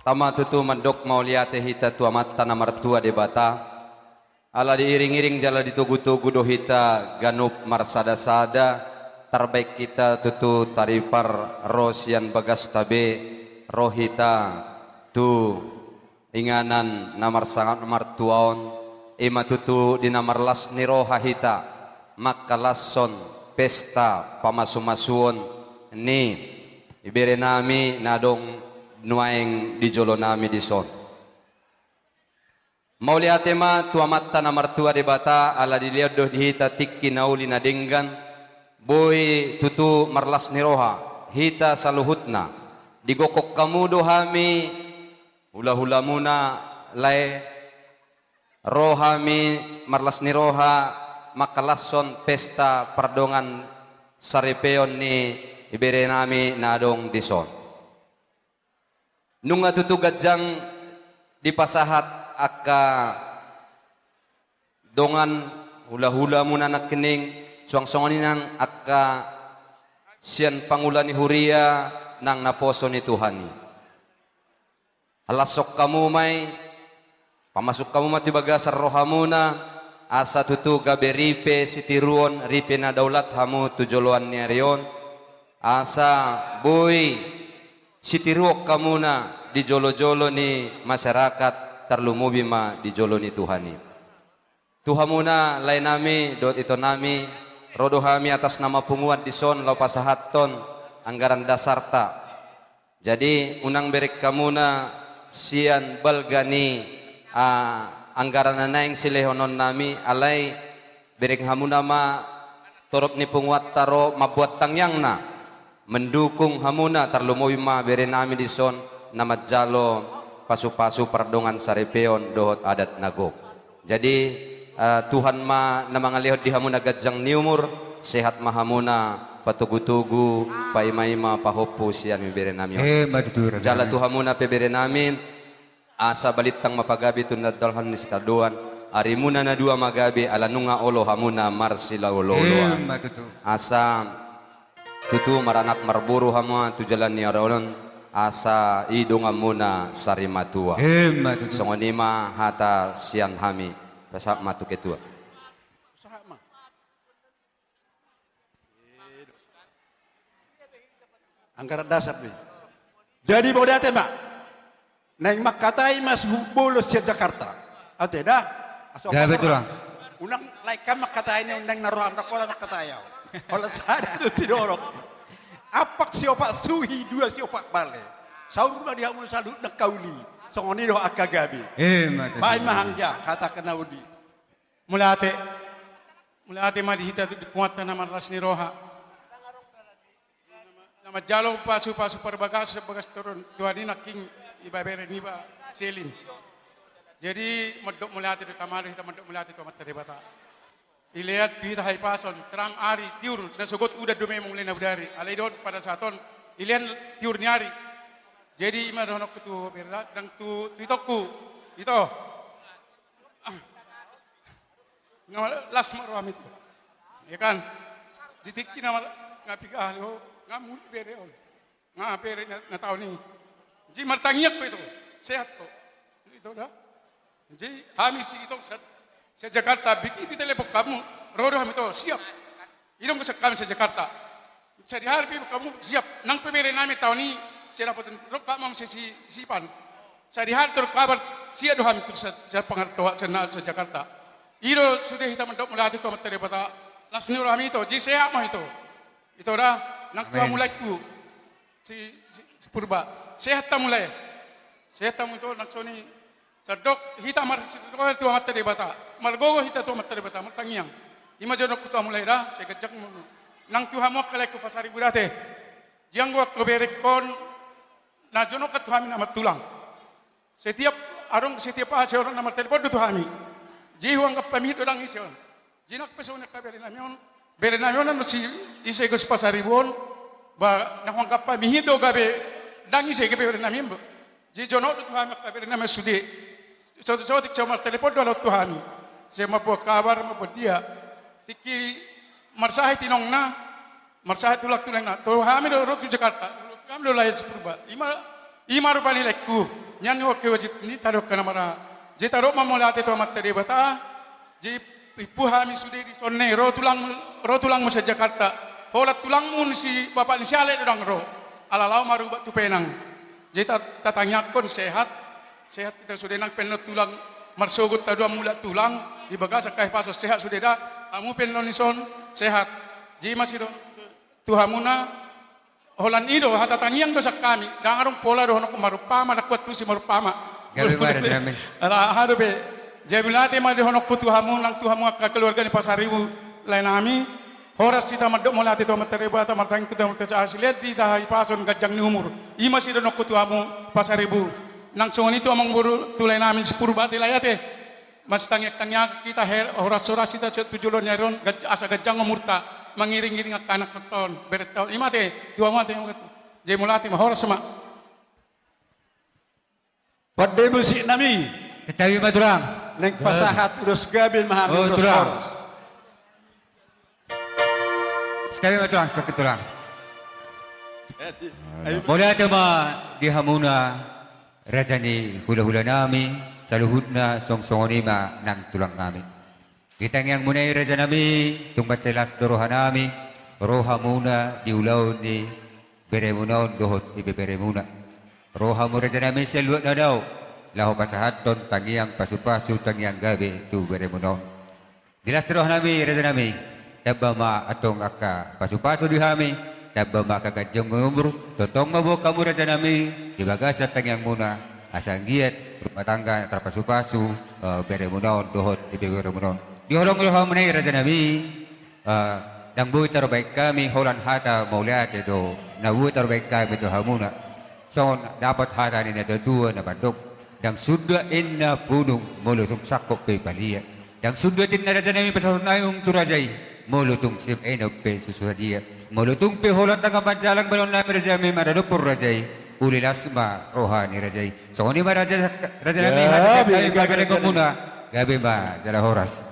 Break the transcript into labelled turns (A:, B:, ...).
A: Tama tutu mandok mauliate hita tua mata na martua de bata. Ala diiring-iring jala ditugu-tugu do hita ganup marsada-sada. Terbaik kita tutu taripar rosian bagas tabe rohita tu inganan namar sangat namar tuaon ima tutu di namar las niroha hita makalason pesta pamasu-masuon ni ibere nami nadong nuaeng di jolo nami di son mauliate ma tua matta namar tua de bata ala dilihat do hita tikki nauli nadenggan boy tutu marlas niroha hita saluhutna digokok kamu dohami hula-hula muna lay rohami marlas niroha makalason pesta pardongan saripeon ni ibere nami nadong dison nunga tutu gajang dipasahat akka dongan hula-hula muna nakening suang-suanginan akka sian pangulani huria nang naposo ni Tuhani. Halasok kamu may pamasuk kamu mati bagasar rohamuna asa tutu gaberipe sitiruon ripe na daulat hamu tujoloan ni arion asa boy sitiruok kamu na di jolo-jolo ni masyarakat terlumubi ma di jolo ni Tuhani. Tuhamuna lain nami dot ito nami rodo hami atas nama punguat di son lau pasahaton anggaran dasarta jadi unang berek kamuna sian balgani anggaran nanaing silehonon nami alai berek hamuna ma torop ni punguat taro mabuat tangyang na mendukung hamuna tarlumowi ma bere nami di son nama jalo pasu-pasu pardongan sarepeon dohot adat nagok jadi Tuhan ma namangalihot di hamuna gajang ni umur sehat mahamuna patugu-tugu paima-ima pahopo siyan mibere namin jala tuhamuna pebere namin asa balitang mapagabi tunad dalhan ni sitaduan arimuna na dua magabi alanunga olo hamuna marsila olo asa tutu maranak marburu hamuna tujalan ni araonon asa idong amuna sarimatua songonima hata siang hami pasak matu ketua.
B: Anggaran dasar nih. Jadi mau datang mak. Neng mak katai mas bolos ya Jakarta. Ate dah.
C: Ya betul lah.
B: Unang laikan mak katai ini unang naruham nakola mak katai yau. Kalau saya itu sidorok. Apak si opak suhi dua si opak bale. Saur rumah dia mau salut nak kauli. Songoni doh akagabi. Baik mahangja kata kenaudi.
D: Mulate mah dihita kuatan nama rasni roha. Nama jalo pasu perbagas turun dua dina king ibabere niba selin. Jadi medok mulate di tamari hita medok mulate to materi bata. Ilihat hita hai pason terang ari tiur dan sugot udah dome mulai nabudari. Alai don pada saton ilian tiur nyari. Jadi ima donok tu berat dan tu itokku itu las maruam itu ya kan ditikki nama ngapi ahlo ngamu bere on ngapere na tahun ini ji martangiak itu sehat kok itu dah ji hamis itu se Jakarta bikin di telepon kamu rodo ham itu siap irong ke kami se Jakarta cari harbi kamu siap nang pemere nami tahun ini saya dapat rokak mam sesi sipan. Saya dihat terkabar siap doham itu saya pengertua senal se Jakarta. Iro sudah kita mendok melatih tu materi bata. Lasni orang itu, jadi sehat mah itu. Itu dah nak tua mulai ku si purba. Sehat tak mulai. Sehat tak itu nak soni sedok kita mar tua materi bata. Margogo kita tua materi bata martangiang. Ima jono ku tua mulai dah saya kejak nang tua mau kelek ku pasari budate. Yang gua keberekon na jono kat tuhami nama tulang. Setiap orang nama telepon tu tuhami. Jihu anggap pamit orang ision. Jinak pesona kabere namion. Bere namion mesti ise gus pasaribon. Ba na anggap pamit do gabe dangi se gabe bere namion. Ji jono tu tuhami kabere nama sudi. So tik cuma telepon do tuhami. Se mabuat kabar mabuat dia. Tiki marsahi tinong na. Marsahi tulak tulang na. Tuhami do rotu Jakarta. Kami lo layak sepurba. Ima rupani lekku. nyan yo ke wajib ni taro kana mara je taro mamolate to materi bata je ipuhami sudah di sonne ro tulang masa Jakarta holat tulang mun si bapak ni siale dang ro ala lau maru batu penang je tatanyakon sehat kita sudah nang penot tulang marsogut ta dua mulat tulang di bagasa kai pasos sehat sudah dah amu penonison sehat je masih do tuhamuna holan ido hata tangiang dosa kami dangarong pola do hono marupama nakwat tu si marupama
C: Gabi mara drame.
D: ala hadobe jebilate ma de hono putu hamu nang tu hamu ka keluarga ni pasaribu lain ami horas cita madok molate to matereba ta martang tu dam tes asliat di dahai pason gajang ni umur ima si do putu hamu pasaribu nang soni tu amang buru tu lain ami sepurbati layate mas tangyak kita horas kita tujulon nyaron asa gajang umurta mengiring-iring anak keton beretol imate dua mate je mulati mahor sama
B: Pada musik nami.
C: Ketawi madurang.
B: Neng pasahat urus gabil mahami
C: Oh,
B: urus
C: turang.
B: horos.
C: Ketawi madurang sakit turang. Mula tama di hamuna rajani hula-hula nami saluhutna song-songoni ma nang tulang nami. Kita yang munai raja nami tungbat selas doroha nami roha muna di ulau ni beremunaon dohot ibe beremuna. Roha mu raja nami seluat nadau lahu pasahaton tangiang pasu-pasu tangiang gabe tu beremunaon. Dilas roha nami raja nami tabama atong aka pasu-pasu dihami tabama kagajong umur totong mabo kamu raja nami di bagasa tangiang muna asang giat rumah tangga terpasu-pasu beremunaon dohot ibe beremunaon. Di holong-holong menai raja Nabi, dan bui terbaik kami holan hata mauliat itu, na bui terbaik kami itu hamuna, son dapat hata ini ada dua na bandok, dan sudah inna punung mulusung sakop pe palia, dan sudah inna raja Nabi pasal nayung tu rajai, mulutung sip enok pe susuh dia, mulutung pe holan tangga panjalang balon nami raja Nabi maradupur rajai, ulil asma rohani rajai, so ini raja Nabi hata kami kagak komuna, gabe ba jala horas.